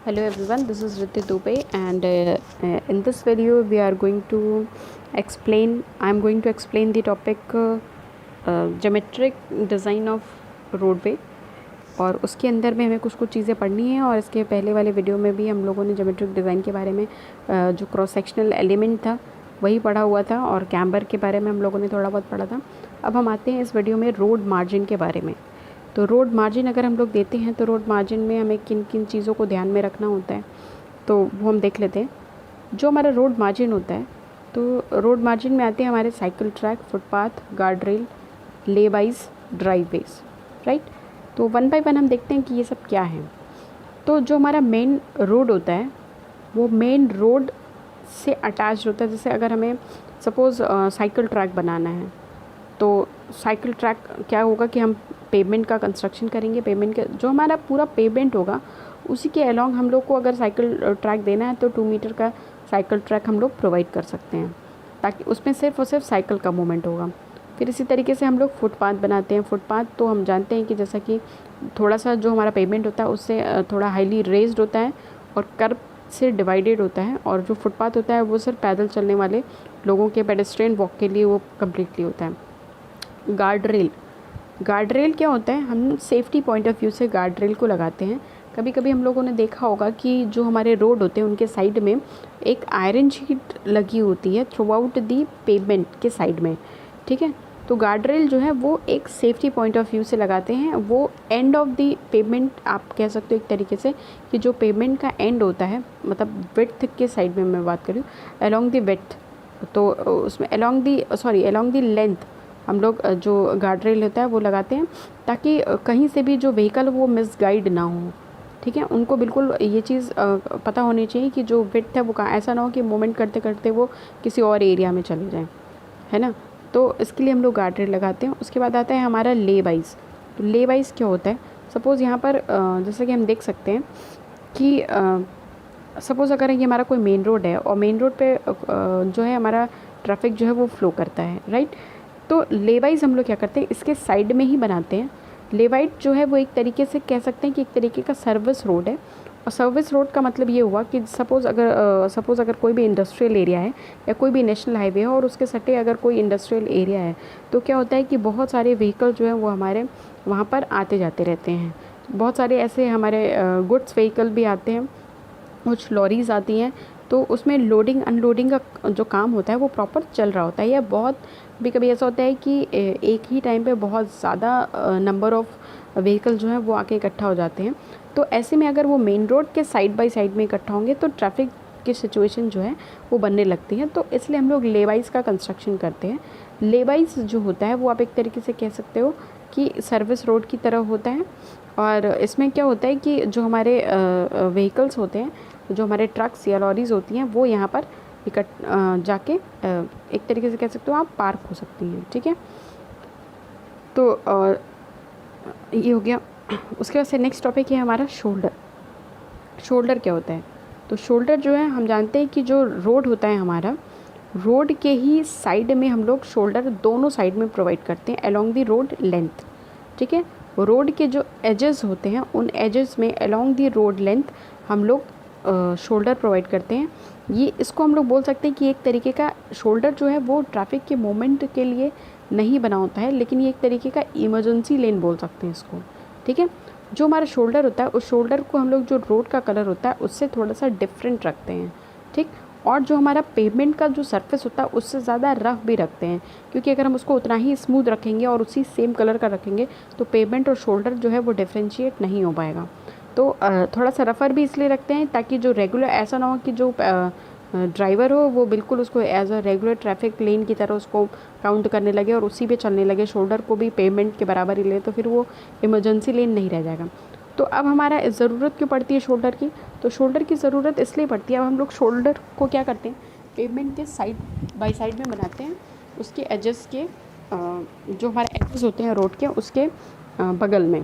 Hello everyone, this is Ritu Dubey and in this video we are going to I am going to explain the topic geometric design of roadway। और उसके अंदर में हमें कुछ कुछ चीज़ें पढ़नी है और इसके पहले वाले वीडियो में भी हम लोगों ने ज्योमेट्रिक डिज़ाइन के बारे में जो क्रॉस सेक्शनल एलिमेंट था वही पढ़ा हुआ था और कैम्बर के बारे में हम लोगों ने थोड़ा बहुत पढ़ा था। अब हम आते हैं इस वीडियो में रोड मार्जिन के बारे में। तो रोड मार्जिन अगर हम लोग देते हैं तो रोड मार्जिन में हमें किन किन चीज़ों को ध्यान में रखना होता है तो वो हम देख लेते हैं। जो हमारा रोड मार्जिन होता है तो रोड मार्जिन में आते हैं हमारे cycle track, footpath, guard rail, ले बाइज, ड्राइववेज, राइट। तो वन बाय वन हम देखते हैं कि ये सब क्या है। तो जो हमारा मेन रोड होता है वो मेन रोड से अटैच होता है। जैसे अगर हमें सपोज़ साइकिल ट्रैक बनाना है तो साइकिल ट्रैक क्या होगा कि हम पेमेंट का कंस्ट्रक्शन करेंगे। पेमेंट के जो हमारा पूरा पेमेंट होगा उसी के अलोंग हम लोग को अगर साइकिल ट्रैक देना है तो 2 मीटर का साइकिल ट्रैक हम लोग प्रोवाइड कर सकते हैं ताकि उसमें सिर्फ और सिर्फ साइकिल का मूवमेंट होगा। फिर इसी तरीके से हम लोग फुटपाथ बनाते हैं। फुटपाथ तो हम जानते हैं कि जैसा कि थोड़ा सा जो हमारा पेमेंट होता है उससे थोड़ा हाईली रेज्ड होता है और कर्व से डिवाइडेड होता है, और जो फुटपाथ होता है वो सिर्फ पैदल चलने वाले लोगों के पेडेस्ट्रियन वॉक के लिए वो कम्प्लीटली होता है। गार्ड रेल, गार्ड रेल क्या होता है, हम सेफ्टी पॉइंट ऑफ व्यू से गार्ड रेल को लगाते हैं। कभी कभी हम लोगों ने देखा होगा कि जो हमारे रोड होते हैं उनके साइड में एक आयरन शीट लगी होती है थ्रू आउट दी पेमेंट के साइड में, ठीक है। तो गार्ड रेल जो है वो एक सेफ्टी पॉइंट ऑफ व्यू से लगाते हैं। वो एंड ऑफ दी पेमेंट आप कह सकते हो एक तरीके से कि जो पेमेंट का एंड होता है, मतलब विड्थ के साइड में मैं बात कर रही हूँ, अलोंग दी विड्थ, तो उसमें अलोंग दी लेंथ हम लोग जो गार्ड रेल होता है वो लगाते हैं ताकि कहीं से भी जो व्हीकल वो मिसगाइड ना हो, ठीक है। उनको बिल्कुल ये चीज़ पता होनी चाहिए कि जो विड्थ है वो कहाँ, ऐसा ना हो कि मूवमेंट करते करते वो किसी और एरिया में चले जाएं, है ना। तो इसके लिए हम लोग गार्ड रेल लगाते हैं। उसके बाद आता है हमारा ले बाइज। तो ले बाइज क्या होता है, सपोज़ यहाँ पर जैसे कि हम देख सकते हैं कि सपोज़ अगर ये हमारा कोई मेन रोड है और मेन रोड पे जो है हमारा ट्रैफिक जो है वो फ्लो करता है, राइट। तो लेवाइज हम लोग क्या करते हैं, इसके साइड में ही बनाते हैं। लेवाइट जो है वो एक तरीके से कह सकते हैं कि एक तरीके का सर्विस रोड है। और सर्विस रोड का मतलब ये हुआ कि सपोज़ अगर कोई भी इंडस्ट्रियल एरिया है या कोई भी नेशनल हाईवे है और उसके सटे अगर कोई इंडस्ट्रियल एरिया है तो क्या होता है कि बहुत सारे व्हीकल जो है वो हमारे वहाँ पर आते जाते रहते हैं। बहुत सारे ऐसे हमारे गुड्स व्हीकल भी आते हैं, कुछ लॉरीज़ आती हैं, तो उसमें लोडिंग अनलोडिंग का जो काम होता है वो प्रॉपर चल रहा होता है। या बहुत भी कभी ऐसा होता है कि एक ही टाइम पे बहुत ज़्यादा नंबर ऑफ़ व्हीकल जो है वो आके इकट्ठा हो जाते हैं। तो ऐसे में अगर वो मेन रोड के साइड बाय साइड में इकट्ठा होंगे तो ट्रैफिक की सिचुएशन जो है वो बनने लगती है। तो इसलिए हम लोग लेवाइज का कंस्ट्रक्शन करते हैं। लेवाइज जो होता है वो आप एक तरीके से कह सकते हो कि सर्विस रोड की तरह होता है। और इसमें क्या होता है कि जो हमारे व्हीकल्स होते हैं, जो हमारे ट्रक्स या लॉरीज़ होती हैं वो यहाँ पर जाके एक तरीके से कह सकते हो आप पार्क हो सकती हैं, ठीक है। तो ये हो गया। उसके बाद से नेक्स्ट टॉपिक है हमारा शोल्डर। शोल्डर क्या होता है, तो शोल्डर जो है हम जानते हैं कि जो रोड होता है हमारा, रोड के ही साइड में हम लोग शोल्डर दोनों साइड में प्रोवाइड करते हैं अलोंग दी रोड लेंथ, ठीक है। रोड के जो एजेस होते हैं उन एजेस में अलोंग दी रोड लेंथ हम लोग शोल्डर प्रोवाइड करते हैं। ये इसको हम लोग बोल सकते हैं कि एक तरीके का शोल्डर जो है वो ट्रैफिक के मूवमेंट के लिए नहीं बना होता है, लेकिन ये एक तरीके का इमरजेंसी लेन बोल सकते हैं इसको, ठीक है। जो हमारा शोल्डर होता है उस शोल्डर को हम लोग जो रोड का कलर होता है उससे थोड़ा सा डिफरेंट रखते हैं, ठीक। और जो हमारा पेमेंट का जो सरफेस होता है उससे ज़्यादा रफ भी रखते हैं, क्योंकि अगर हम उसको उतना ही स्मूथ रखेंगे और उसी सेम कलर का रखेंगे तो पेमेंट और शोल्डर जो है वो डिफ्रेंशिएट नहीं हो पाएगा। तो थोड़ा सा रफ़र भी इसलिए रखते हैं ताकि जो रेगुलर, ऐसा ना हो कि जो ड्राइवर हो वो बिल्कुल उसको एज अ रेगुलर ट्रैफिक लेन की तरह उसको काउंट करने लगे और उसी पे चलने लगे, शोल्डर को भी पेमेंट के बराबर ही ले, तो फिर वो इमरजेंसी लेन नहीं रह जाएगा। तो अब हमारा ज़रूरत क्यों पड़ती है शोल्डर की, तो शोल्डर की ज़रूरत इसलिए पड़ती है, अब हम लोग शोल्डर को क्या करते हैं, पेमेंट के साइड बाय साइड में बनाते हैं, उसके एजेस के जो हमारे एजेस होते हैं रोड के उसके बगल में,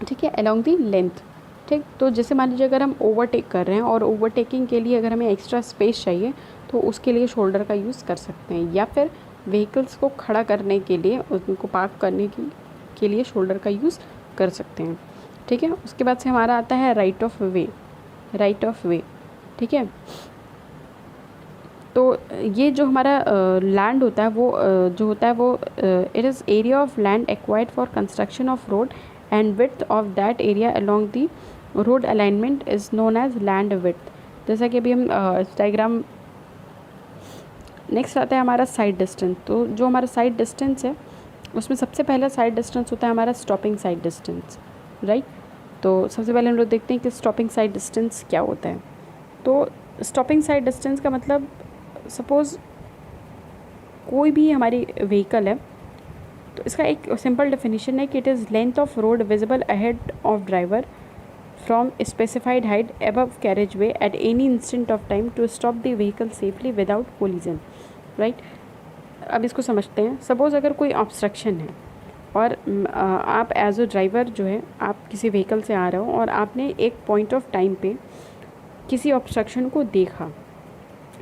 ठीक है, अलोंग दी लेंथ, ठीक। तो जैसे मान लीजिए अगर हम ओवरटेक कर रहे हैं और ओवरटेकिंग के लिए अगर हमें एक्स्ट्रा स्पेस चाहिए तो उसके लिए शोल्डर का यूज़ कर सकते हैं, या फिर व्हीकल्स को खड़ा करने के लिए, उनको पार्क करने के लिए शोल्डर का यूज़ कर सकते हैं, ठीक है। उसके बाद से हमारा आता है right of way. Right of वे, ठीक है। तो ये जो हमारा लैंड होता है वो जो होता है वो it is area of land acquired for construction of road and width of that area along the road alignment is known as land width. जैसा कि अभी हम डायग्राम, नेक्स्ट आता है हमारा साइड डिस्टेंस। तो जो हमारा साइड डिस्टेंस है उसमें सबसे पहला साइड डिस्टेंस होता है हमारा स्टॉपिंग साइड डिस्टेंस, राइट। तो सबसे पहले हम लोग देखते हैं कि स्टॉपिंग साइड डिस्टेंस क्या होता है। तो स्टॉपिंग साइड डिस्टेंस का मतलब, सपोज़ कोई भी हमारी व्हीकल है तो इसका एक सिंपल डेफिनेशन है कि it is length of road visible ahead of driver from specified height above carriageway at any instant of time to stop the vehicle safely without collision, right. अब इसको समझते हैं। सपोज़ अगर कोई obstruction है और आप एज अ ड्राइवर जो है आप किसी व्हीकल से आ रहे हो और आपने एक पॉइंट ऑफ टाइम पे किसी ऑब्स्ट्रक्शन को देखा,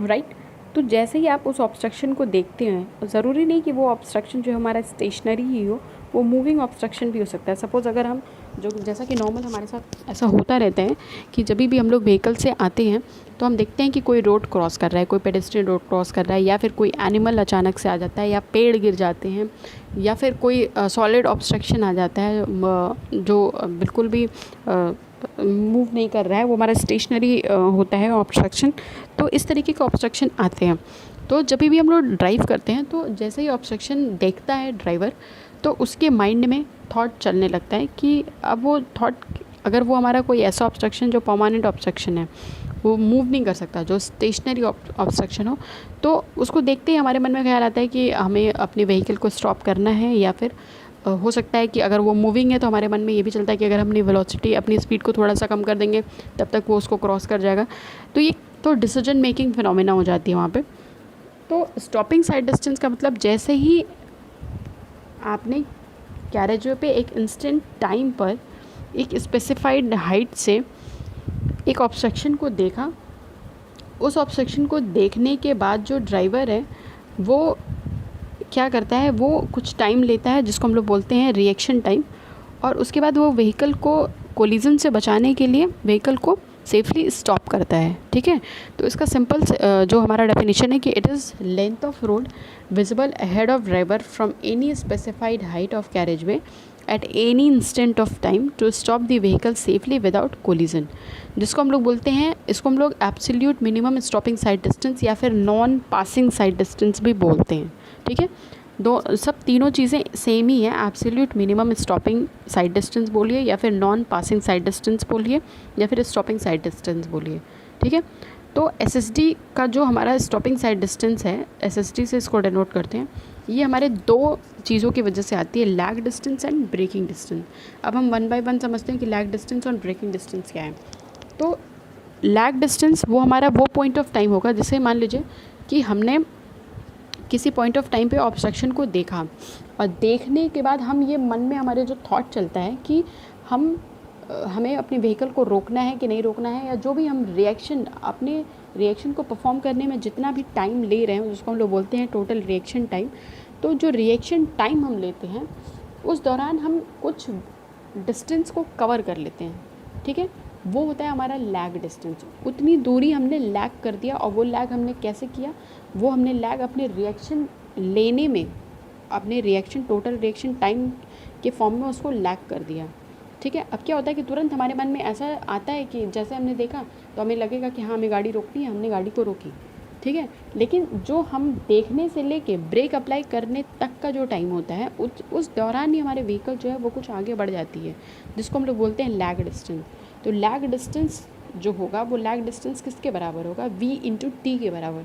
राइट। तो जैसे ही आप उस ऑब्स्ट्रक्शन को देखते हैं, ज़रूरी नहीं कि वो ऑब्स्ट्रक्शन जो हमारा स्टेशनरी ही हो, वो मूविंग ऑब्स्ट्रक्शन भी हो सकता है। सपोज़ अगर हम जो, जैसा कि नॉर्मल हमारे साथ ऐसा होता रहता है कि जब भी हम लोग व्हीकल से आते हैं तो हम देखते हैं कि कोई रोड क्रॉस कर रहा है, कोई पेडेस्ट्रियन रोड क्रॉस कर रहा है, या फिर कोई एनिमल अचानक से आ जाता है, या पेड़ गिर जाते हैं, या फिर कोई सॉलिड ऑब्स्ट्रक्शन आ जाता है जो बिल्कुल भी मूव नहीं कर रहा है, वो हमारा स्टेशनरी होता है ऑब्स्ट्रक्शन। तो इस तरीके के ऑब्स्ट्रक्शन आते हैं। तो जब भी हम लोग ड्राइव करते हैं तो जैसे ही ऑब्स्ट्रक्शन देखता है ड्राइवर, तो उसके माइंड में थॉट चलने लगता है कि अब वो थॉट, अगर वो हमारा कोई ऐसा ऑब्स्ट्रक्शन जो परमानेंट ऑब्स्ट्रक्शन है, वो मूव नहीं कर सकता, जो स्टेशनरी ऑब्स्ट्रक्शन हो, तो उसको देखते ही हमारे मन में ख्याल आता है कि हमें अपने व्हीकल को स्टॉप करना है, या फिर हो सकता है कि अगर वो मूविंग है तो हमारे मन में ये भी चलता है कि अगर हमने वेलोसिटी, अपनी स्पीड को थोड़ा सा कम कर देंगे तब तक वो उसको क्रॉस कर जाएगा। तो ये तो डिसीजन मेकिंग फिनोमेना हो जाती है वहाँ पे। तो स्टॉपिंग साइड डिस्टेंस का मतलब, जैसे ही आपने कैरेजवे पे एक इंस्टेंट टाइम पर एक स्पेसिफाइड हाइट से एक ऑब्स्ट्रक्शन को देखा, उस ऑब्स्ट्रक्शन को देखने के बाद जो ड्राइवर है वो क्या करता है, वो कुछ टाइम लेता है जिसको हम लोग बोलते हैं रिएक्शन टाइम, और उसके बाद वो व्हीकल को कोलिजन से बचाने के लिए व्हीकल को सेफली स्टॉप करता है, ठीक है। तो इसका सिंपल जो हमारा डेफिनेशन है कि it is length of road visible ahead of driver from any specified height of carriageway at any instant of time to stop the vehicle safely without collision, जिसको हम लोग बोलते हैं, इसको हम लोग absolute minimum stopping sight distance या फिर नॉन पासिंग साइड डिस्टेंस भी बोलते हैं, ठीक है। सब तीनों चीज़ें सेम ही हैं। Absolute minimum stopping sight distance बोलिए, या फिर नॉन पासिंग साइड डिस्टेंस बोलिए, या फिर स्टॉपिंग साइड डिस्टेंस बोलिए, ठीक है। तो एसएसडी का जो हमारा स्टॉपिंग साइड डिस्टेंस है, एसएसडी से इसको डिनोट करते हैं, ये हमारे दो चीज़ों की वजह से आती है, lag distance and braking distance. अब हम वन बाय वन समझते हैं कि लैग डिस्टेंस और ब्रेकिंग डिस्टेंस क्या है। तो लैग डिस्टेंस वो हमारा वो पॉइंट ऑफ टाइम होगा, जैसे मान लीजिए कि हमने किसी पॉइंट ऑफ टाइम पे ऑब्स्ट्रक्शन को देखा, और देखने के बाद हम ये मन में हमारे जो थॉट चलता है कि हमें अपने व्हीकल को रोकना है कि नहीं रोकना है, या जो भी हम अपने रिएक्शन को परफॉर्म करने में जितना भी टाइम ले रहे हैं, जिसको हम लोग बोलते हैं टोटल रिएक्शन टाइम। तो जो रिएक्शन टाइम हम लेते हैं उस दौरान हम कुछ डिस्टेंस को कवर कर लेते हैं, ठीक है, वो होता है हमारा लैग डिस्टेंस। उतनी दूरी हमने लैग कर दिया, और वो लैग हमने कैसे किया, वो हमने लैग अपने रिएक्शन लेने में, अपने रिएक्शन टोटल रिएक्शन टाइम के फॉर्म में उसको लैग कर दिया, ठीक है। अब क्या होता है कि तुरंत हमारे मन में ऐसा आता है कि जैसे हमने देखा तो हमें लगेगा कि हाँ हमें गाड़ी रोकनी है, हमने गाड़ी को रोकी, ठीक है। लेकिन जो हम देखने से लेके ब्रेक अप्लाई करने तक का जो टाइम होता है, उस दौरान ही हमारे व्हीकल जो है वो कुछ आगे बढ़ जाती है, जिसको हम लोग बोलते हैं लैग डिस्टेंस। तो लैग डिस्टेंस जो होगा वो लैग डिस्टेंस किसके बराबर होगा, v × t के बराबर,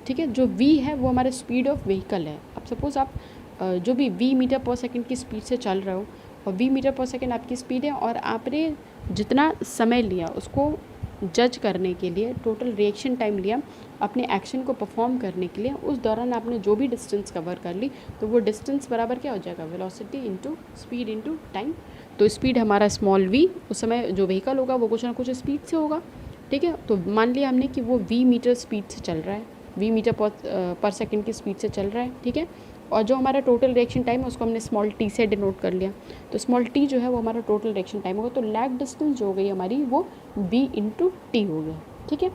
ठीक है। जो v है वो हमारा स्पीड ऑफ व्हीकल है। अब सपोज़ आप जो भी v मीटर पर सेकंड की स्पीड से चल रहे हो, और v मीटर पर सेकंड आपकी स्पीड है, और आपने जितना समय लिया उसको जज करने के लिए, टोटल रिएक्शन टाइम लिया अपने एक्शन को परफॉर्म करने के लिए, उस दौरान आपने जो भी डिस्टेंस कवर कर ली, तो वो डिस्टेंस बराबर क्या हो जाएगा, velocity into speed into time. तो स्पीड हमारा स्मॉल v, उस समय जो व्हीकल होगा वो कुछ ना कुछ स्पीड से होगा, ठीक है। तो मान लिया हमने कि वो v मीटर स्पीड से चल रहा है, v मीटर पर सेकंड की स्पीड से चल रहा है, ठीक है। और जो हमारा टोटल रिएक्शन टाइम है उसको हमने स्मॉल टी से डिनोट कर लिया, तो स्मॉल टी जो है वो हमारा टोटल रिएक्शन टाइम होगा। तो लैग डिस्टेंस जो हो गई हमारी वो v इंटू टी हो गया, ठीक है।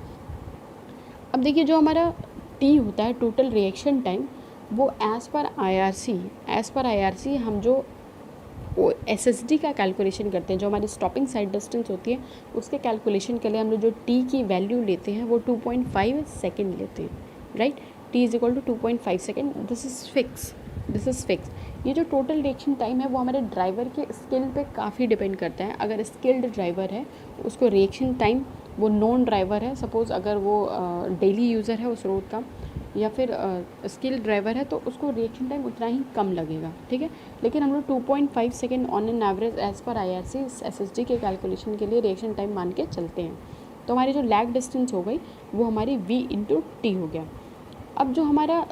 अब देखिए जो हमारा टी होता है टोटल रिएक्शन टाइम, वो एज़ पर आईआरसी हम जो एसएसडी का कैलकुलेशन करते हैं, जो हमारी स्टॉपिंग साइड डिस्टेंस होती है उसके कैलकुलेशन के लिए हम लोग जो टी की वैल्यू लेते हैं वो 2.5 सेकेंड लेते हैं, right. T is equal to 2.5 second, this is fix. ये जो टोटल रिएक्शन टाइम है वो हमारे ड्राइवर के स्किल पे काफ़ी डिपेंड करता है। अगर स्किल्ड ड्राइवर है उसको रिएक्शन टाइम, वो नॉन ड्राइवर है सपोज़, अगर वो डेली यूज़र है उस रोड का, या फिर स्किल्ड ड्राइवर है तो उसको रिएक्शन टाइम उतना ही कम लगेगा, ठीक है। लेकिन हम लोग 2.5 second on an average as per IRC SSD के कैलकुलेशन के लिए रिएक्शन टाइम मान के चलते हैं। तो हमारी जो लैग डिस्टेंस हो गई वो हमारी v इंटू टी हो गया। अब जो हमारा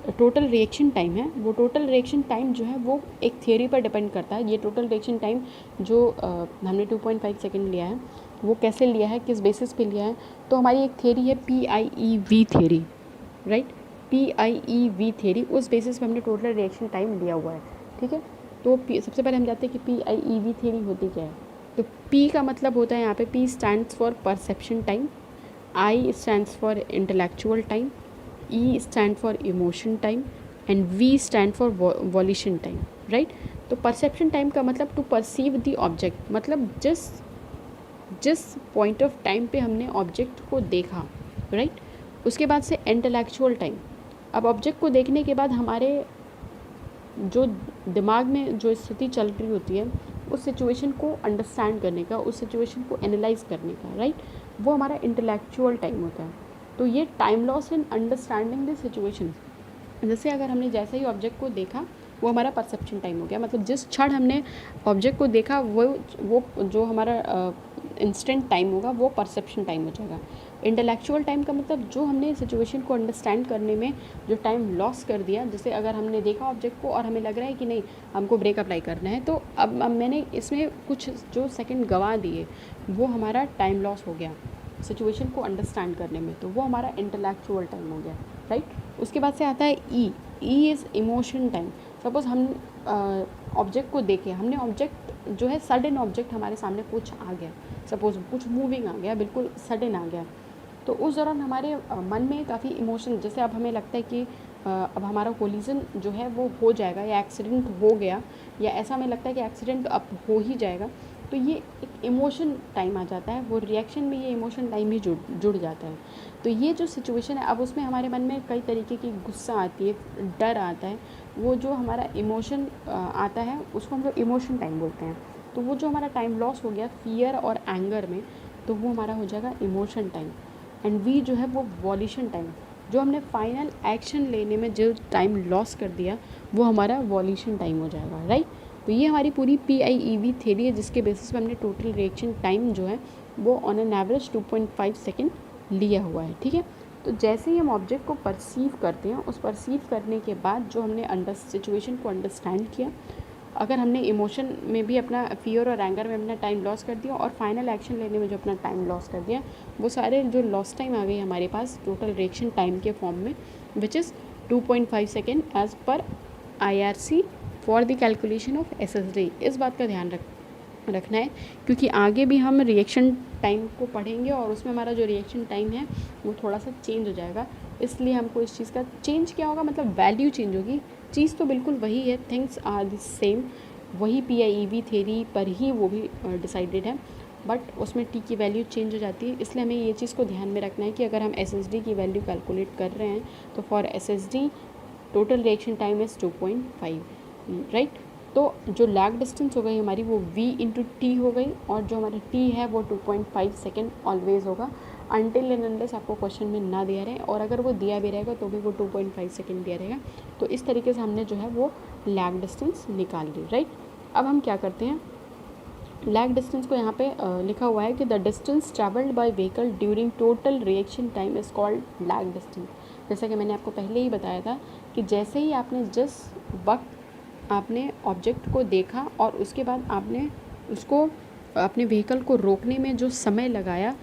टोटल रिएक्शन टाइम है, वो टोटल रिएक्शन टाइम जो है वो एक थियोरी पर डिपेंड करता है। ये टोटल रिएक्शन टाइम जो हमने 2.5 सेकेंड लिया है वो कैसे लिया है, किस बेसिस पे लिया है, तो हमारी एक थियोरी है PIEV theory, right. PIEV theory, उस बेसिस पे हमने टोटल रिएक्शन टाइम लिया हुआ है, ठीक है। तो सबसे पहले हम जानते हैं कि PIEV थियोरी होती क्या है। तो P का मतलब होता है यहाँ पे, P stands for perception time, I stands for intellectual time, E stand for emotion time and V stand for violation time, right. तो परसेप्शन टाइम का मतलब टू परसीव द ऑब्जेक्ट, मतलब जिस पॉइंट ऑफ टाइम पे हमने object को देखा, right. उसके बाद से इंटेलेक्चुअल टाइम, अब ऑब्जेक्ट को देखने के बाद हमारे जो दिमाग में जो स्थिति चल रही होती है उस सिचुएशन को अंडरस्टैंड करने का, उस सिचुएशन को एनालाइज करने का, राइट, वो हमारा इंटेलेक्चुअल टाइम होता है। तो ये time loss in understanding the situation, जैसे अगर हमने जैसे ही ऑब्जेक्ट को देखा वो हमारा परसेप्शन टाइम हो गया, मतलब जिस क्षण हमने ऑब्जेक्ट को देखा वो जो हमारा इंस्टेंट टाइम होगा वो परसेप्शन टाइम हो जाएगा। इंटेलेक्चुअल टाइम का मतलब जो हमने सिचुएशन को अंडरस्टैंड करने में जो टाइम लॉस कर दिया, जैसे अगर हमने देखा ऑब्जेक्ट को और हमें लग रहा है कि नहीं हमको ब्रेक अप्लाई करना है, तो अब मैंने इसमें कुछ जो सेकंड गंवा दिए वो हमारा टाइम लॉस हो गया सिचुएशन को अंडरस्टैंड करने में, तो वो हमारा इंटेलेक्चुअल टाइम हो गया, राइट। उसके बाद से आता है E is emotion time. Suppose हम ऑब्जेक्ट को देखें, हमने ऑब्जेक्ट जो है सडन ऑब्जेक्ट हमारे सामने कुछ आ गया, सपोज़ कुछ मूविंग आ गया, बिल्कुल सडन आ गया, तो उस दौरान हमारे मन में काफ़ी इमोशन, जैसे अब हमें लगता है कि अब हमारा कोलिजन जो है वो हो जाएगा या एक्सीडेंट हो गया, या ऐसा हमें लगता है कि एक्सीडेंट अब हो ही जाएगा, तो ये एक इमोशन टाइम आ जाता है, वो रिएक्शन में ये इमोशन टाइम भी जुड़ जाता है। तो ये जो सिचुएशन है अब उसमें हमारे मन में कई तरीके की गुस्सा आती है, डर आता है, वो जो हमारा इमोशन आता है उसको हम लोग इमोशन टाइम बोलते हैं। तो वो जो हमारा टाइम लॉस हो गया फियर और एंगर में, तो वो हमारा हो जाएगा इमोशन टाइम। एंड वी जो है वो वॉल्यूशन टाइम, जो हमने फाइनल एक्शन लेने में जो टाइम लॉस कर दिया वो हमारा वॉल्यूशन टाइम हो जाएगा, राइट। तो ये हमारी पूरी PIEV थ्योरी है जिसके बेसिस पे हमने टोटल रिएक्शन टाइम जो है वो ऑन एन एवरेज 2.5 सेकेंड लिया हुआ है, ठीक है। तो जैसे ही हम ऑब्जेक्ट को परसीव करते हैं, उस परसीव करने के बाद जो हमने सिचुएशन को अंडरस्टैंड किया, अगर हमने इमोशन में भी अपना फियर और एंगर में अपना टाइम लॉस कर दिया और फाइनल एक्शन लेने में जो अपना टाइम लॉस कर दिया, वो सारे जो लॉस टाइम आ गई हमारे पास टोटल रिएक्शन टाइम के फॉर्म में, which is 2.5 second as per IRC for the calculation of SSD। इस बात का ध्यान रखना है क्योंकि आगे भी हम रिएक्शन टाइम को पढ़ेंगे और उसमें हमारा जो रिएक्शन टाइम है वो थोड़ा सा चेंज हो जाएगा, इसलिए हमको इस चीज़ का चेंज क्या होगा, मतलब वैल्यू चेंज होगी, चीज़ तो बिल्कुल वही है, थिंग्स आर द सेम, वही PIEV थ्योरी पर ही वो भी डिसाइडेड है, बट उसमें टी की वैल्यू चेंज हो जाती है। इसलिए हमें ये चीज़ को ध्यान में रखना है कि अगर हम SSD की वैल्यू कैलकुलेट कर रहे हैं तो for SSD total reaction time is 2.5, right. तो जो लैग डिस्टेंस हो गई हमारी वो v इंटू टी हो गई, और जो हमारा t है वो 2.5 सेकेंड ऑलवेज होगा अनटिल एंड अनलेस आपको क्वेश्चन में ना दिया रहे, और अगर वो दिया भी रहेगा तो भी वो 2.5 सेकेंड दिया रहेगा। तो इस तरीके से हमने जो है वो लैग डिस्टेंस निकाल ली, राइट। अब हम क्या करते हैं, लैग डिस्टेंस को यहाँ पे लिखा हुआ है कि the distance travelled bye vehicle during total reaction time is called lag distance. जैसा कि मैंने आपको पहले ही बताया था कि जैसे ही आपने जिस वक्त आपने ऑब्जेक्ट को देखा और उसके बाद आपने उसको अपने व्हीकल को रोकने में जो समय लगाया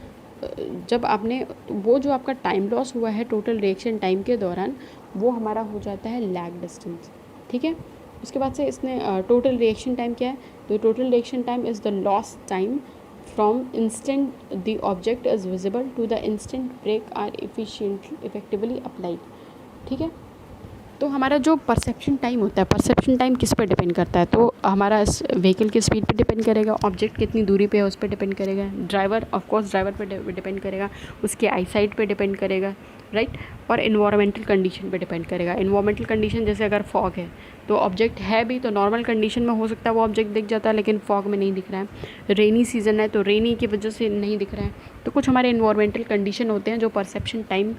जब आपने वो जो आपका टाइम लॉस हुआ है टोटल रिएक्शन टाइम के दौरान, वो हमारा हो जाता है लैग डिस्टेंस, ठीक है। उसके बाद से इसने टोटल रिएक्शन टाइम क्या है, तो total reaction time is the loss time from instant the object is visible to the instant brake are effectively applied, ठीक है। तो हमारा जो परसेप्शन टाइम होता है, परसेप्शन टाइम किस पे डिपेंड करता है, तो हमारा इस व्हीकल की स्पीड पे डिपेंड करेगा, ऑब्जेक्ट कितनी दूरी पे है उस पर डिपेंड करेगा, ड्राइवर ऑफ कोर्स ड्राइवर पे डिपेंड करेगा, उसके आई साइट पे डिपेंड करेगा, राइट, और इन्वायरमेंटल कंडीशन पे डिपेंड करेगा। इन्वायरमेंटल कंडीशन जैसे अगर फॉग है तो ऑब्जेक्ट है भी तो नॉर्मल कंडीशन में हो सकता है वो ऑब्जेक्ट दिख जाता है, लेकिन फॉग में नहीं दिख रहा है। रेनी सीजन है तो रेनी की वजह से नहीं दिख रहा है। तो कुछ हमारे इन्वायरमेंटल कंडीशन होते हैं जो परसेप्शन टाइम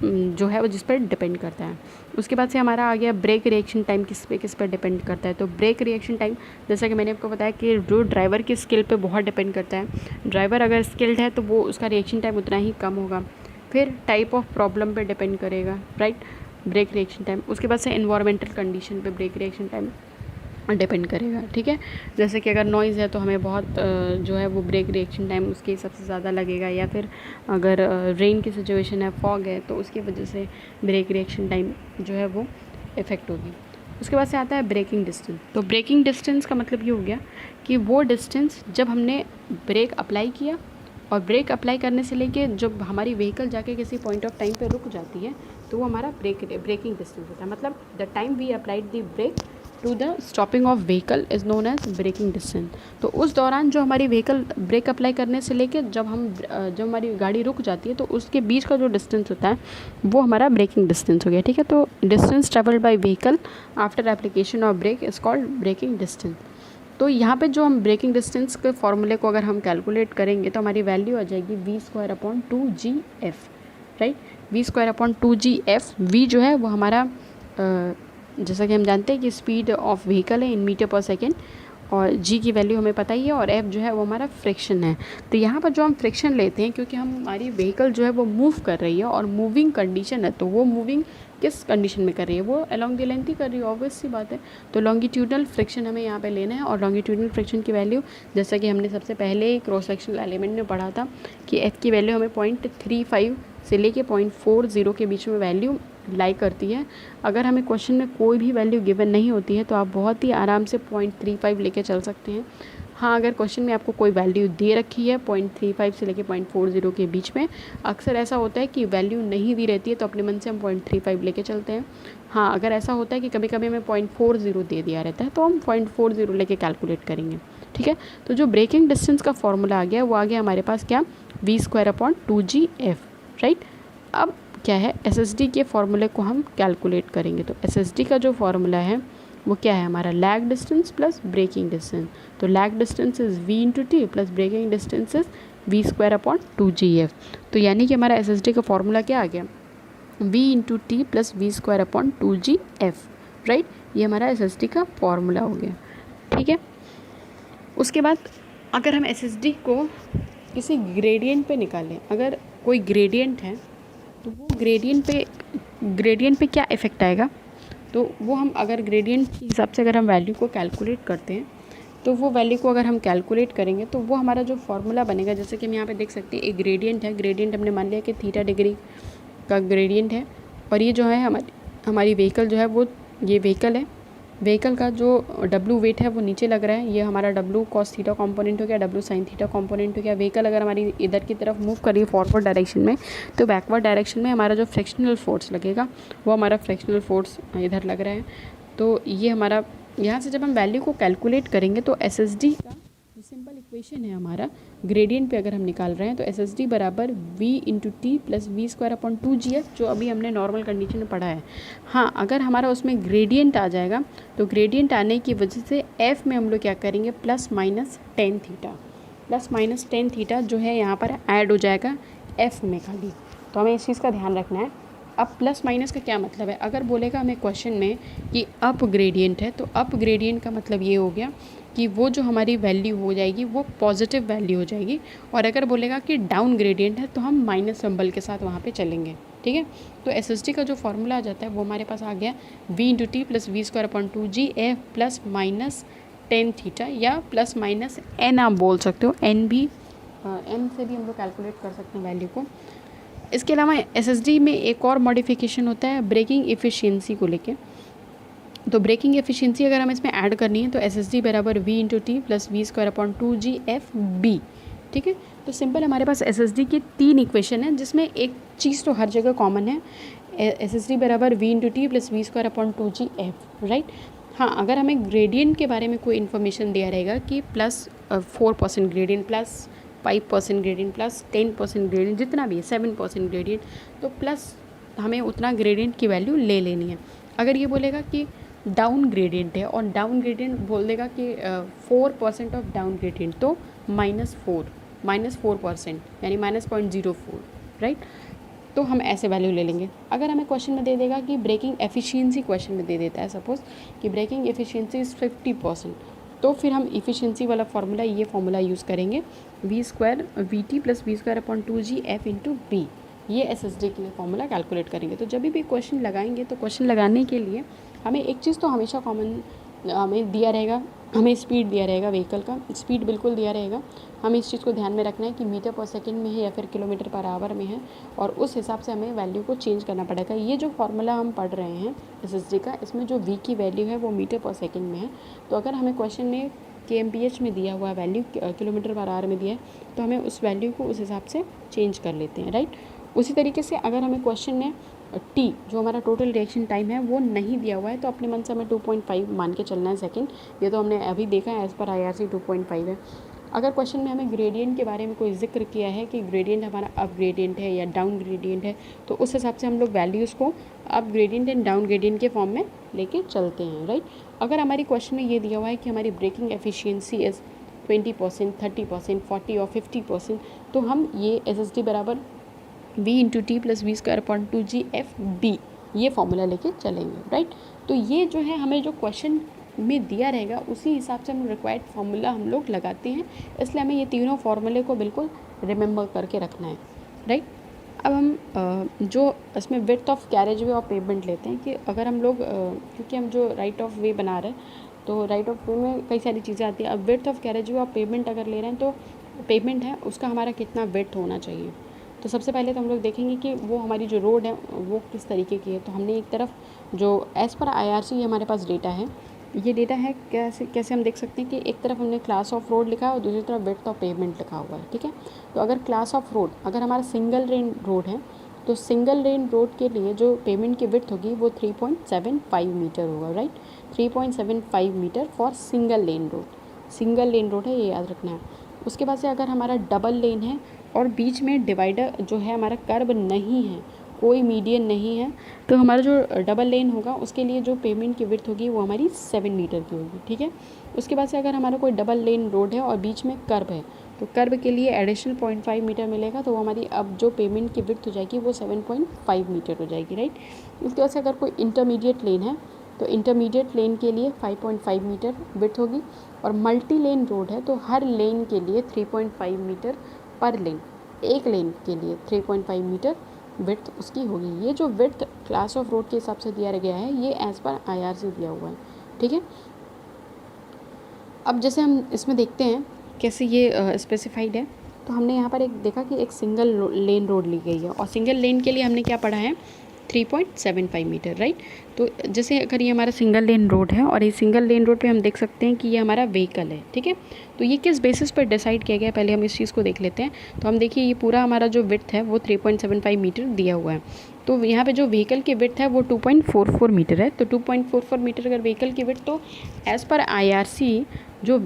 जो है वो जिस पर डिपेंड करता है। उसके बाद से हमारा आ गया ब्रेक रिएक्शन टाइम, किस पर डिपेंड करता है। तो ब्रेक रिएक्शन टाइम जैसा कि मैंने आपको बताया कि जो ड्राइवर की स्किल पे बहुत डिपेंड करता है। ड्राइवर अगर स्किल्ड है तो वो उसका रिएक्शन टाइम उतना ही कम होगा। फिर टाइप ऑफ प्रॉब्लम पे डिपेंड करेगा, राइट, ब्रेक रिएक्शन टाइम। उसके बाद से एनवायरमेंटल कंडीशन पे ब्रेक रिएक्शन टाइम डिपेंड करेगा, ठीक है। जैसे कि अगर नॉइज़ है तो हमें बहुत जो है वो ब्रेक रिएक्शन टाइम उसके सबसे ज़्यादा लगेगा, या फिर अगर रेन की सिचुएशन है, फॉग है, तो उसकी वजह से ब्रेक रिएक्शन टाइम जो है वो इफ़ेक्ट होगी। उसके बाद से आता है ब्रेकिंग डिस्टेंस। तो ब्रेकिंग डिस्टेंस का मतलब ये हो गया कि वो डिस्टेंस जब हमने ब्रेक अप्लाई किया, और ब्रेक अप्लाई करने से लेके जब हमारी व्हीकल जाके किसी पॉइंट ऑफ टाइम पे रुक जाती है तो वो हमारा ब्रेकिंग डिस्टेंस होता है। मतलब the time we applied the brake to the stopping of vehicle is known as braking distance. तो उस दौरान जो हमारी व्हीकल ब्रेक अप्लाई करने से लेके जब हमारी गाड़ी रुक जाती है तो उसके बीच का जो डिस्टेंस होता है वो हमारा ब्रेकिंग डिस्टेंस हो गया, ठीक है। तो distance travelled by vehicle after application of brake is called braking distance. तो यहाँ पे जो हम ब्रेकिंग डिस्टेंस के फॉर्मूले को अगर हम कैलकुलेट करेंगे तो हमारी वैल्यू आ जाएगी v²/2gf, राइट। v²/2gf। v जो है वो हमारा जैसा कि हम जानते हैं कि स्पीड ऑफ व्हीकल है इन मीटर पर सेकेंड, और g की वैल्यू हमें पता ही है, और f जो है वो हमारा फ्रिक्शन है। तो यहाँ पर जो हम फ्रिक्शन लेते हैं क्योंकि हमारी व्हीकल जो है वो मूव कर रही है और मूविंग कंडीशन है, तो वो मूविंग किस कंडीशन में कर रही है, वो अलोंग द लेंथ ही कर रही है, ऑब्वियस सी बात है। तो लॉन्गिट्यूडनल फ्रिक्शन हमें यहाँ पे लेना है, और लॉन्गिट्यूडनल फ्रिक्शन की वैल्यू जैसा कि हमने सबसे पहले क्रॉस सेक्शनल एलिमेंट में पढ़ा था कि f की वैल्यू हमें 0.35 से लेके 0.40 के बीच में वैल्यू लाई करती है। अगर हमें क्वेश्चन में कोई भी वैल्यू गिवन नहीं होती है तो आप बहुत ही आराम से 0.35 लेके चल सकते हैं। हाँ, अगर क्वेश्चन में आपको कोई वैल्यू दे रखी है 0.35 से लेके 0.40 के बीच में, अक्सर ऐसा होता है कि वैल्यू नहीं दी रहती है तो अपने मन से हम 0.35 लेके चलते हैं। हाँ, अगर ऐसा होता है कि कभी कभी हमें 0.40 दे दिया रहता है तो हम 0.40 लेके कैलकुलेट करेंगे, ठीक है। तो जो ब्रेकिंग डिस्टेंस का फॉर्मूला आ गया वो आ गया हमारे पास क्या, v²/2gf, राइट। अब क्या है, SSD के फॉर्मूले को हम कैलकुलेट करेंगे। तो SSD का जो फॉर्मूला है वो क्या है हमारा, lag distance plus breaking distance. तो lag distance is v/t plus breaking distance is v²/2gf। तो यानी कि हमारा SSD का फॉर्मूला क्या आ गया, v/t प्लस v²/2gf, राइट। ये हमारा SSD का फॉर्मूला हो गया, ठीक है। उसके बाद अगर हम SSD को किसी ग्रेडियंट पे निकालें, अगर कोई ग्रेडियंट है तो वो ग्रेडियंट पे क्या इफ़ेक्ट आएगा, तो वो हम अगर ग्रेडियंट के हिसाब से अगर हम वैल्यू को कैलकुलेट करते हैं तो वो वैल्यू को अगर हम कैलकुलेट करेंगे तो वो हमारा जो फॉर्मूला बनेगा, जैसे कि हम यहाँ पे देख सकते हैं एक ग्रेडियंट है। ग्रेडियंट हमने मान लिया कि थीटा डिग्री का ग्रेडियंट है, और ये जो है हमारी व्हीकल जो है वो ये व्हीकल है। व्हीकल का जो W वेट है वो नीचे लग रहा है, ये हमारा W cos थीटा कॉम्पोनेंट हो गया, W sin थीटा कॉम्पोनेंट हो गया। व्हीकल अगर हमारी इधर की तरफ मूव कर रही है फॉरवर्ड डायरेक्शन में, तो बैकवर्ड डायरेक्शन में हमारा जो फ्रिक्शनल फोर्स लगेगा वो हमारा फ्रिक्शनल फोर्स इधर लग रहा है। तो ये हमारा यहाँ से जब हम वैल्यू को कैलकुलेट करेंगे तो SSD का जो सिंपल इक्वेशन है हमारा ग्रेडियंट पे अगर हम निकाल रहे हैं तो SSD बराबर v/t प्लस v²/2gf, जो अभी हमने नॉर्मल कंडीशन में पढ़ा है। हाँ, अगर हमारा उसमें ग्रेडियंट आ जाएगा तो ग्रेडियंट आने की वजह से f में हम लोग क्या करेंगे, +-10 थीटा जो है यहाँ पर ऐड हो जाएगा f में खाली। तो हमें इस चीज़ का ध्यान रखना है। अब प्लस माइनस का क्या मतलब है, अगर बोलेगा हमें क्वेश्चन में कि अप ग्रेडियंट है तो अप ग्रेडियंट का मतलब ये हो गया कि वो जो हमारी वैल्यू हो जाएगी वो पॉजिटिव वैल्यू हो जाएगी, और अगर बोलेगा कि डाउन ग्रेडियंट है तो हम माइनस सिंबल के साथ वहाँ पे चलेंगे, ठीक है। तो SSD का जो फॉर्मूला आ जाता है वो हमारे पास आ गया v/t plus v²/2gf plus -10 theta, या +-n आप बोल सकते हो, n भी एम से भी हम लोग कैलकुलेट कर सकते हैं वैल्यू को। इसके अलावा एसएसडी में एक और मॉडिफिकेशन होता है ब्रेकिंग एफिशिएंसी को लेके। तो ब्रेकिंग एफिशिएंसी अगर हमें इसमें ऐड करनी है तो एसएसडी बराबर V into T plus V square upon 2GFB। ठीक है, तो सिंपल हमारे पास एसएसडी की 3 इक्वेशन है जिसमें एक चीज़ तो हर जगह कॉमन है, एसएसडी बराबर V into T plus V square upon 2GF, right. हाँ, अगर हमें ग्रेडियंट के बारे में कोई इन्फॉर्मेशन दिया रहेगा कि plus 4% gradient, plus 5% gradient, plus 10% gradient, जितना भी है 7% ग्रेडियंट, तो प्लस हमें उतना ग्रेडियंट की वैल्यू ले लेनी है। अगर ये बोलेगा कि डाउन ग्रेडियंट है और डाउन ग्रेडियंट बोल देगा कि 4% ऑफ डाउन ग्रेडियंट, तो -4% यानी -0.04, राइट। तो हम ऐसे वैल्यू ले लेंगे। अगर हमें क्वेश्चन में दे देगा कि ब्रेकिंग एफिशिएंसी क्वेश्चन में दे देता है सपोज कि ब्रेकिंग एफिशिएंसी इज़ 50%, तो फिर हम एफिशिएंसी वाला फार्मूला, ये फार्मूला यूज़ करेंगे V square V T plus V square upon 2GF into B. ये एसएसडी के लिए फार्मूला कैलकुलेट करेंगे। तो जब भी क्वेश्चन लगाएंगे तो क्वेश्चन लगाने के लिए हमें एक चीज़ तो हमेशा कॉमन हमें दिया रहेगा, हमें स्पीड दिया रहेगा, व्हीकल का स्पीड बिल्कुल दिया रहेगा। हमें इस चीज़ को ध्यान में रखना है कि मीटर पर सेकंड में है या फिर किलोमीटर पर आवर में है, और उस हिसाब से हमें वैल्यू को चेंज करना पड़ेगा। ये जो फार्मूला हम पढ़ रहे हैं एसएसडी का, इसमें जो वी की वैल्यू है वो मीटर पर सेकंड में है। तो अगर हमें क्वेश्चन में kmph में दिया हुआ वैल्यू किलोमीटर पर आवर में दिया है, तो हमें उस वैल्यू को उस हिसाब से चेंज कर लेते हैं, राइट। उसी तरीके से अगर हमें क्वेश्चन में टी जो हमारा टोटल रिएक्शन टाइम है वो नहीं दिया हुआ है, तो अपने मन से हमें 2.5 मान के चलना है सेकंड। ये तो हमने अभी देखा है, एज़ पर IRC 2.5 है। अगर क्वेश्चन में हमें ग्रेडियंट के बारे में कोई जिक्र किया है कि ग्रेडियंट हमारा अप ग्रेडियंट है या डाउन ग्रेडियंट है, तो उस हिसाब से हम लोग वैल्यूज़ को up gradient and down gradient के फॉर्म में लेके चलते हैं, राइट। अगर हमारी क्वेश्चन में ये दिया हुआ है कि हमारी ब्रेकिंग एफिशिएंसी इज़ 20%, 30%, 40 और 50%, तो हम ये एसएसडी बराबर V into T plus V square upon 2GFB ये फॉर्मूला लेके चलेंगे, राइट। तो ये जो है हमें जो क्वेश्चन में दिया रहेगा उसी हिसाब से हम रिक्वायर्ड फार्मूला हम लोग लगाते हैं, इसलिए हमें ये तीनों फार्मूले को बिल्कुल रिमेंबर करके रखना है, राइट। अब हम जो इसमें विड्थ ऑफ कैरेज वे और पेमेंट लेते हैं कि अगर हम लोग क्योंकि हम जो राइट ऑफ वे बना रहे हैं, तो राइट ऑफ वे में कई सारी चीज़ें आती हैं। अब विड्थ ऑफ कैरेज वे और पेमेंट अगर ले रहे हैं, तो पेमेंट है उसका हमारा कितना विड्थ होना चाहिए। तो सबसे पहले तो हम लोग देखेंगे कि वो हमारी जो रोड है वो किस तरीके की है। तो हमने एक तरफ जो एज़ पर IRC हमारे पास डेटा है, ये डेटा है कैसे हम देख सकते हैं कि एक तरफ हमने क्लास ऑफ रोड लिखा है और दूसरी तरफ विड्थ ऑफ पेमेंट लिखा हुआ है, ठीक है। तो अगर क्लास ऑफ रोड अगर हमारा सिंगल लेन रोड है, तो सिंगल लेन रोड के लिए जो पेमेंट की विड्थ होगी वो 3.75 मीटर होगा, right. 3.75 metre for single lane road है, ये याद रखना है। उसके बाद से अगर हमारा डबल लेन है और बीच में डिवाइडर जो है हमारा कर्व नहीं है, कोई मीडियन नहीं है, तो हमारा जो डबल लेन होगा उसके लिए जो पेमेंट की विड्थ होगी वो हमारी 7 मीटर की होगी, ठीक है। उसके बाद से अगर हमारा कोई डबल लेन रोड है और बीच में कर्व है, तो कर्व के लिए एडिशनल 0.5 मीटर मिलेगा, तो वो हमारी अब जो पेमेंट की विड्थ हो जाएगी वो 7.5 मीटर हो जाएगी, राइट। उसके बाद से अगर कोई इंटरमीडिएट लेन है, तो इंटरमीडिएट लेन के लिए 5.5 मीटर विड्थ होगी, और मल्टी लेन रोड है तो हर लेन के लिए 3.5 मीटर पर लेन, एक लेन के लिए 3.5 मीटर विड्थ उसकी होगी। ये जो विड्थ क्लास ऑफ रोड के हिसाब से दिया गया है, ये एज़ पर IRC दिया हुआ है, ठीक है। अब जैसे हम इसमें देखते हैं कैसे ये स्पेसिफाइड है, तो हमने यहाँ पर एक देखा कि एक सिंगल लेन रोड ली गई है, और सिंगल लेन के लिए हमने क्या पढ़ा है 3.75 मीटर, राइट। तो जैसे अगर ये हमारा सिंगल लेन रोड है और ये सिंगल लेन रोड पे हम देख सकते हैं कि ये हमारा व्हीकल है, ठीक है। तो ये किस बेसिस पर डिसाइड किया गया, पहले हम इस चीज़ को देख लेते हैं। तो हम देखिए ये पूरा हमारा जो विड्थ है वो 3.75 मीटर दिया हुआ है, तो यहाँ पे जो व्हीकल की विड्थ है वो 2.44 मीटर है। तो 2.44 मीटर अगर व्हीकल की विड्थ, तो एज़ पर IRC जो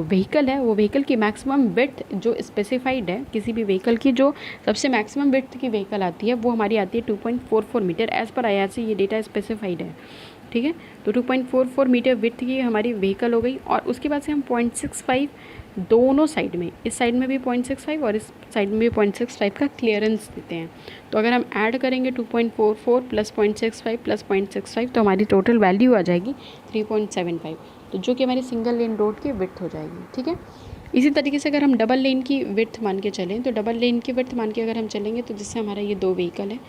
व्हीकल है वो व्हीकल की मैक्सिमम विड्थ जो स्पेसिफाइड है, किसी भी व्हीकल की जो सबसे मैक्सिमम विड्थ की व्हीकल आती है वो हमारी आती है 2.44 मीटर। एज़ पर IRC ये डेटा स्पेसिफाइड है, ठीक है। तो 2.44 मीटर विड्थ की हमारी व्हीकल हो गई, और उसके बाद से हम 0.65 दोनों साइड में, इस साइड में भी 0.65 और इस साइड में भी 0.65 का क्लियरेंस देते हैं। तो अगर हम ऐड करेंगे 2.44 प्लस 0.65 प्लस 0.65, तो हमारी टोटल वैल्यू आ जाएगी 3.75, तो जो कि हमारी सिंगल लेन रोड की विड्थ हो जाएगी, ठीक है। इसी तरीके से अगर हम डबल लेन की विड्थ मान के चलें, तो डबल लेन की विड्थ मान के अगर हम चलेंगे, तो जिससे हमारा ये 2 व्हीकल है,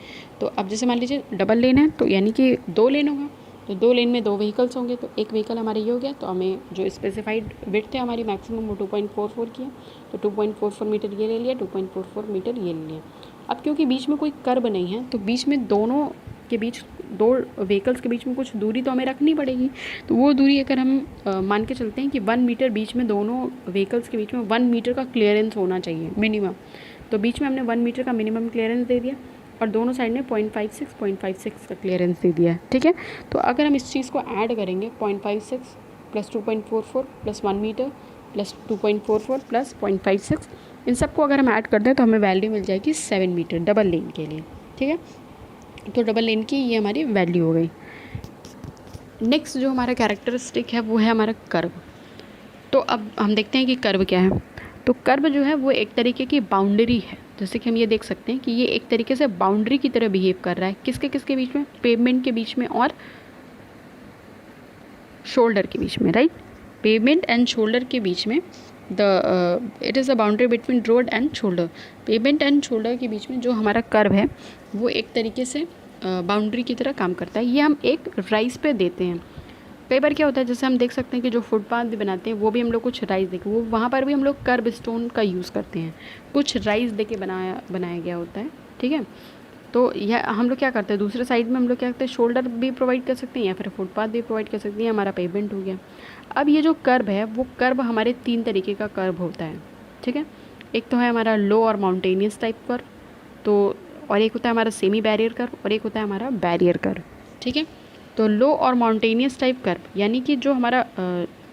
तो अब जैसे मान लीजिए डबल लेन है तो यानी कि 2 लेन होगा, तो 2 लेन में 2 व्हीकल्स होंगे, तो एक व्हीकल हमारा ये हो गया। तो हमें जो स्पेसिफाइड विड्थ है हमारी मैक्सिमम वो 2.44 की है, तो 2.44 मीटर ये ले लिया, 2.44 मीटर ये ले लिया। अब क्योंकि बीच में कोई कर्व नहीं है, तो बीच में दोनों के बीच 2 व्हीकल्स के बीच में कुछ दूरी तो हमें रखनी पड़ेगी। तो वो दूरी अगर हम मान के चलते हैं कि 1 मीटर बीच में दोनों व्हीकल्स के बीच में 1 मीटर का क्लियरेंस होना चाहिए मिनिमम। तो बीच में हमने 1 मीटर का मिनिमम क्लियरेंस दे दिया और दोनों साइड में 0.56 का क्लियरेंस दे दिया है, ठीक है। तो अगर हम इस चीज़ को ऐड करेंगे 0.56 plus 2.44 plus 1 metre plus 2.44 plus 0.56, इन सबको अगर हम ऐड कर दें तो हमें वैल्यू मिल जाएगी 7 मीटर डबल लेन के लिए, ठीक है। तो डबल लेन की ये हमारी वैल्यू हो गई। नेक्स्ट जो हमारा कैरेक्टरिस्टिक है वो है हमारा कर्व। तो अब हम देखते हैं कि कर्व क्या है। तो कर्व जो है वो एक तरीके की बाउंड्री है, जैसे कि हम ये देख सकते हैं कि ये एक तरीके से बाउंड्री की तरह बिहेव कर रहा है। किसके किसके बीच में? पेवमेंट के बीच में और शोल्डर के बीच में, राइट। पेवमेंट एंड शोल्डर के बीच में it is a boundary between road and shoulder. Pavement and shoulder के बीच में जो हमारा कर्व है वो एक तरीके से बाउंड्री की तरह काम करता है। ये हम एक राइज पे देते हैं। कई बार क्या होता है, जैसे हम देख सकते हैं कि जो फुटपाथ भी बनाते हैं वो भी हम लोग कुछ राइज देके, वो वहाँ पर भी हम लोग कर्ब स्टोन का यूज़ करते हैं, कुछ राइज देके बनाया गया होता है, ठीक है। तो यह हम लोग क्या करते हैं, दूसरे साइड में हम लोग क्या करते हैं, शोल्डर भी प्रोवाइड कर सकते हैं या फिर फुटपाथ भी प्रोवाइड कर सकते हैं, हमारा पेवमेंट हो गया। अब ये जो कर्व है वो कर्व हमारे 3 तरीके का कर्व होता है, ठीक है। एक तो है हमारा लो और माउंटेनियस टाइप कर्व, तो और एक होता है हमारा सेमी बैरियर कर्व और एक होता है हमारा बैरियर कर्व, ठीक है। तो लो और माउंटेनियस टाइप कर्व यानी कि जो हमारा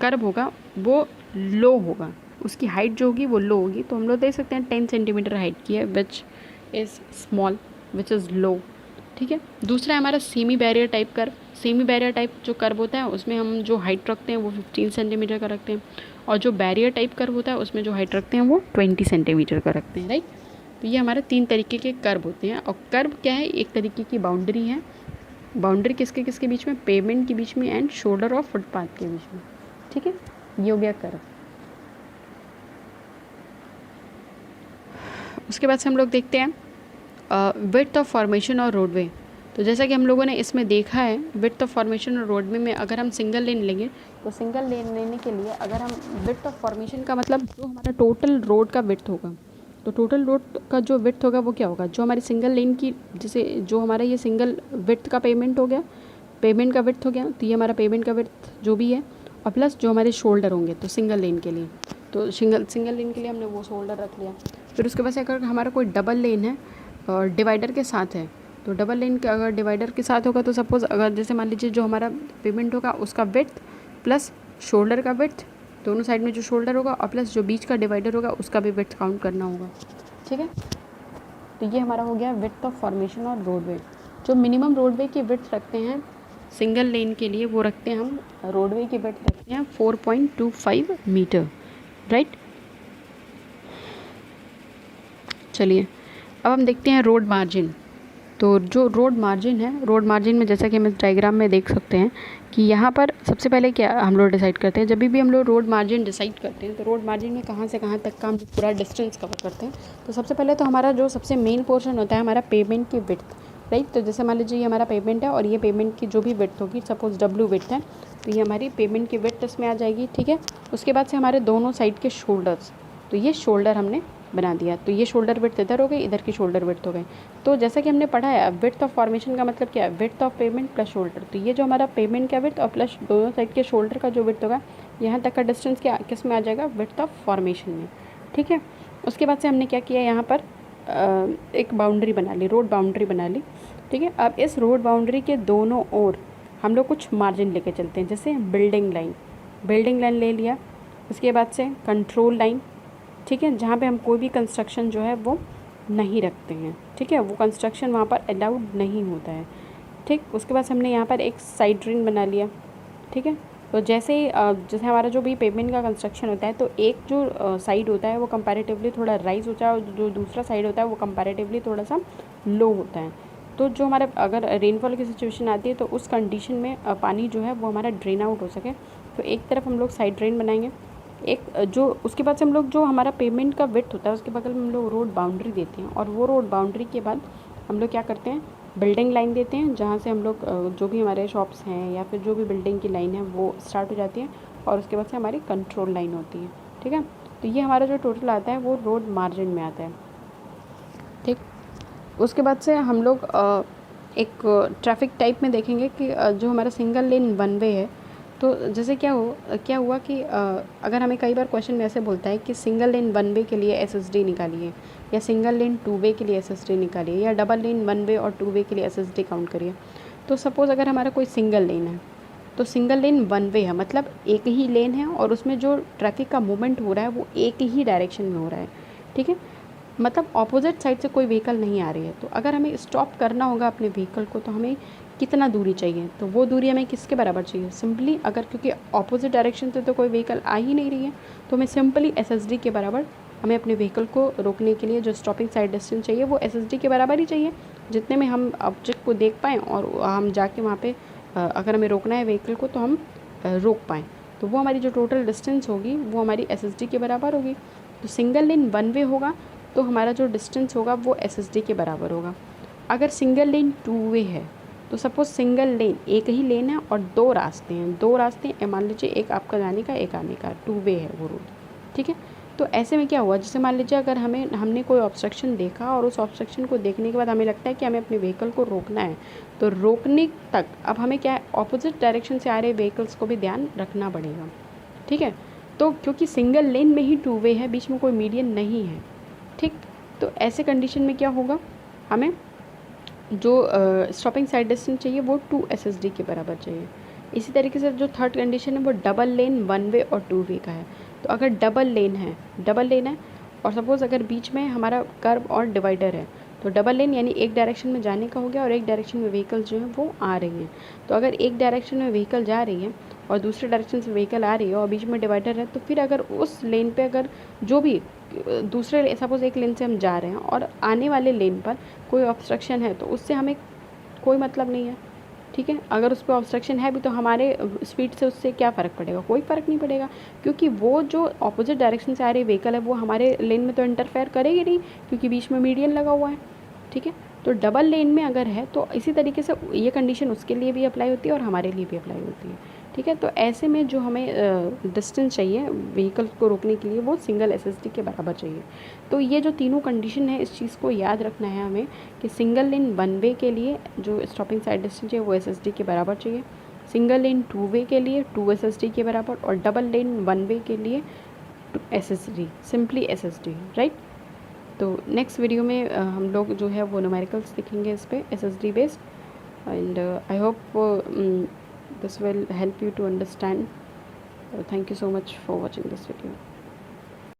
कर्व होगा वो लो होगा, उसकी हाइट जो होगी वो लो होगी। तो हम लोग देख सकते हैं 10 सेंटीमीटर हाइट की है, which is small, which is low, ठीक है। दूसरा है हमारा semi barrier type curve. Semi barrier type जो कर्व होता है उसमें हम जो हाइट रखते हैं वो 15 सेंटीमीटर का रखते हैं, और जो बैरियर टाइप कर्व होता है उसमें जो हाइट रखते हैं वो 20 सेंटीमीटर का रखते हैं, राइट। तो ये हमारे 3 तरीके के कर्व होते हैं। और कर्व क्या है, एक तरीके की बाउंड्री है। बाउंड्री किसके किसके बीच में? पेवमेंट के बीच में एंड शोल्डर और फुटपाथ के बीच में, ठीक है। ये हो गया कर्व। उसके बाद से हम लोग देखते हैं विड्थ ऑफ फॉर्मेशन और रोडवे। तो जैसा कि हम लोगों ने इसमें देखा है, विड्थ ऑफ फॉर्मेशन और रोडवे में अगर हम सिंगल लेन लेंगे तो सिंगल लेन लेने के लिए अगर हम विड्थ ऑफ फॉर्मेशन का मतलब जो हमारा टोटल रोड का विड्थ होगा, तो टोटल रोड का जो विड्थ होगा वो क्या होगा, जो हमारी सिंगल लेन की, जैसे जो हमारा ये सिंगल विड्थ का पेमेंट हो गया, पेमेंट का विड्थ हो गया, तो ये हमारा पेमेंट का विड्थ जो भी है, और प्लस जो हमारे शोल्डर होंगे तो सिंगल लेन के लिए, तो सिंगल लेन के लिए हमने वो शोल्डर रख लिया। फिर उसके बाद से अगर हमारा कोई डबल लेन है और डिवाइडर के साथ है, तो डबल लेन के अगर डिवाइडर के साथ होगा तो सपोज़ अगर जैसे मान लीजिए जो हमारा पेमेंट होगा उसका विड्थ प्लस शोल्डर का विड्थ, दोनों साइड में जो शोल्डर होगा और प्लस जो बीच का डिवाइडर होगा उसका भी विड्थ काउंट करना होगा, ठीक है। तो ये हमारा हो गया विड्थ ऑफ फॉर्मेशन और रोडवे। जो मिनिमम रोडवे की विड्थ रखते हैं सिंगल लेन के लिए वो रखते हैं हम, रोडवे की विड्थ रखते हैं 4.25 मीटर, राइट। चलिए अब हम देखते हैं रोड मार्जिन। तो जो रोड मार्जिन है, रोड मार्जिन में जैसा कि हम इस डायग्राम में देख सकते हैं कि यहाँ पर सबसे पहले क्या हम लोग डिसाइड करते हैं, जब भी हम लोग रोड मार्जिन डिसाइड करते हैं तो रोड मार्जिन में कहाँ से कहाँ तक का हम पूरा डिस्टेंस कवर करते हैं। तो सबसे पहले तो हमारा जो सबसे मेन पोर्शन होता है हमारा पेमेंट की विड्थ, राइट। तो जैसे मान लीजिए ये हमारा पेमेंट है और ये पेमेंट की जो भी विड्थ होगी, सपोज W विड्थ है, तो ये हमारी पेमेंट की विड्थ इसमें आ जाएगी, ठीक है। उसके बाद से हमारे दोनों साइड के शोल्डर्स, तो ये शोल्डर हमने बना दिया, तो ये शोल्डर विड्थ इधर हो गई, इधर की शोल्डर विड्थ हो गई। तो जैसा कि हमने पढ़ा है विड्थ ऑफ फॉर्मेशन का मतलब क्या है, width of payment plus shoulder. तो ये जो हमारा पेमेंट का विड्थ और प्लस दोनों साइड के शोल्डर का जो विड्थ होगा, यहाँ तक का डिस्टेंस क्या किस में आ जाएगा, विड्थ ऑफ फॉर्मेशन में, ठीक है। उसके बाद से हमने क्या किया, यहाँ पर एक बाउंड्री बना ली, रोड बाउंड्री बना ली, ठीक है। अब इस रोड बाउंड्री के दोनों ओर हम लोग कुछ मार्जिन लेके चलते हैं, जैसे बिल्डिंग लाइन ले लिया। उसके बाद से कंट्रोल लाइन, ठीक है, जहाँ पे हम कोई भी कंस्ट्रक्शन जो है वो नहीं रखते हैं, ठीक है, वो कंस्ट्रक्शन वहाँ पर अलाउड नहीं होता है, ठीक। उसके बाद हमने यहाँ पर एक साइड ड्रेन बना लिया, ठीक है। तो जैसे जैसे हमारा जो भी पेमेंट का कंस्ट्रक्शन होता है, तो एक जो साइड होता है वो कंपैरेटिवली थोड़ा राइज होता है और जो दूसरा साइड होता है वो कंपैरेटिवली थोड़ा सा लो होता है। तो जो हमारा अगर रेनफॉल की सिचुएशन आती है तो उस कंडीशन में पानी जो है वो हमारा ड्रेन आउट हो सके, तो एक तरफ हम लोग साइड ड्रेन बनाएंगे, एक जो उसके बाद से हम लोग जो हमारा पेमेंट का विड्थ होता है उसके बगल में हम लोग रोड बाउंड्री देते हैं, और वो रोड बाउंड्री के बाद हम लोग क्या करते हैं, बिल्डिंग लाइन देते हैं जहाँ से हम लोग जो भी हमारे शॉप्स हैं या फिर जो भी बिल्डिंग की लाइन है वो स्टार्ट हो जाती है, और उसके बाद से हमारी कंट्रोल लाइन होती है। ठीक है, तो ये हमारा जो टोटल आता है वो रोड मार्जिन में आता है। ठीक, उसके बाद से हम लोग एक ट्रैफिक टाइप में देखेंगे कि जो हमारा सिंगल लेन वन वे है, तो जैसे क्या हुआ कि अगर हमें कई बार क्वेश्चन में ऐसे बोलता है कि सिंगल लेन वन वे के लिए एसएसडी निकालिए, या सिंगल लेन टू वे के लिए एसएसडी निकालिए, या डबल लेन वन वे और टू वे के लिए एसएसडी काउंट करिए। तो सपोज़ अगर हमारा कोई सिंगल लेन है, तो सिंगल लेन वन वे है, मतलब एक ही लेन है और उसमें जो ट्रैफिक का मूवमेंट हो रहा है वो एक ही डायरेक्शन में हो रहा है। ठीक है, मतलब ऑपोजिट साइड से कोई व्हीकल नहीं आ रही है। तो अगर हमें स्टॉप करना होगा अपने व्हीकल को, तो हमें कितना दूरी चाहिए, तो वो दूरी हमें किसके बराबर चाहिए, सिंपली अगर, क्योंकि ऑपोजिट डायरेक्शन से तो कोई व्हीकल आ ही नहीं रही है, तो हमें सिंपली एसएसडी के बराबर हमें अपने व्हीकल को रोकने के लिए जो स्टॉपिंग साइड डिस्टेंस चाहिए वो एसएसडी के बराबर ही चाहिए, जितने में हम ऑब्जेक्ट को देख पाएँ और हम जाके वहाँ पे अगर हमें रोकना है व्हीकल को तो हम रोक पाएँ। तो वो हमारी जो टोटल डिस्टेंस होगी वो हमारी एसएसडी के बराबर होगी। तो सिंगल लेन वन वे होगा तो हमारा जो डिस्टेंस होगा वो एसएसडी के बराबर होगा। अगर सिंगल लेन टू वे है, तो सपोज़ सिंगल लेन एक ही लेन है और दो रास्ते हैं, मान लीजिए एक आपका जाने का एक आने का, टू वे है वो रोड। ठीक है, तो ऐसे में क्या हुआ, जैसे मान लीजिए अगर हमने कोई ऑब्स्ट्रक्शन देखा और उस ऑब्स्ट्रक्शन को देखने के बाद हमें लगता है कि हमें अपने व्हीकल को रोकना है, तो रोकने तक अब हमें क्या है, ऑपोजिट डायरेक्शन से आ रहे व्हीकल्स को भी ध्यान रखना पड़ेगा। ठीक है, तो क्योंकि सिंगल लेन में ही टू वे है, बीच में कोई मीडियन नहीं है। ठीक, तो ऐसे कंडीशन में क्या होगा, हमें जो स्टॉपिंग साइड डिस्टेंस चाहिए वो 2 एसएसडी के बराबर चाहिए। इसी तरीके से जो थर्ड कंडीशन है वो डबल लेन वन वे और टू वे का है। तो अगर डबल लेन है और सपोज़ अगर बीच में हमारा कर्व और डिवाइडर है, तो डबल लेन यानी एक डायरेक्शन में जाने का हो गया और एक डायरेक्शन में व्हीकल जो है वो आ रही हैं। तो अगर एक डायरेक्शन में व्हीकल जा रही है और दूसरे डायरेक्शन से व्हीकल आ रही है और बीच में डिवाइडर है, तो फिर अगर उस लेन पे अगर जो भी दूसरे, सपोज़ एक लेन से हम जा रहे हैं और आने वाले लेन पर कोई ऑब्स्ट्रक्शन है, तो उससे हमें कोई मतलब नहीं है। ठीक है, अगर उस पर ऑब्स्ट्रक्शन है भी तो हमारे स्पीड से उससे क्या फ़र्क पड़ेगा, कोई फ़र्क नहीं पड़ेगा, क्योंकि वो जो अपोजिट डायरेक्शन से आ रही व्हीकल है वो हमारे लेन में तो इंटरफेयर करेगी नहीं, क्योंकि बीच में मीडियन लगा हुआ है। ठीक है, तो डबल लेन में अगर है तो इसी तरीके से ये कंडीशन उसके लिए भी अप्लाई होती है और हमारे लिए भी अप्लाई होती है। ठीक है, तो ऐसे में जो हमें डिस्टेंस चाहिए व्हीकल को रोकने के लिए वो सिंगल एसएसडी के बराबर चाहिए। तो ये जो तीनों कंडीशन है, इस चीज़ को याद रखना है हमें कि सिंगल लेन वन वे के लिए जो स्टॉपिंग साइड डिस्टेंस है वो एसएसडी के बराबर चाहिए, सिंगल लेन टू वे के लिए 2 एसएसडी के बराबर, और डबल लेन वन वे के लिए एसएसडी, सिंपली एसएसडी, राइट। तो नेक्स्ट वीडियो में हम लोग जो है वो न्यूमेरिकल्स देखेंगे इस पे SSD based, and I hope this will help you to understand. Thank you so much for watching this video.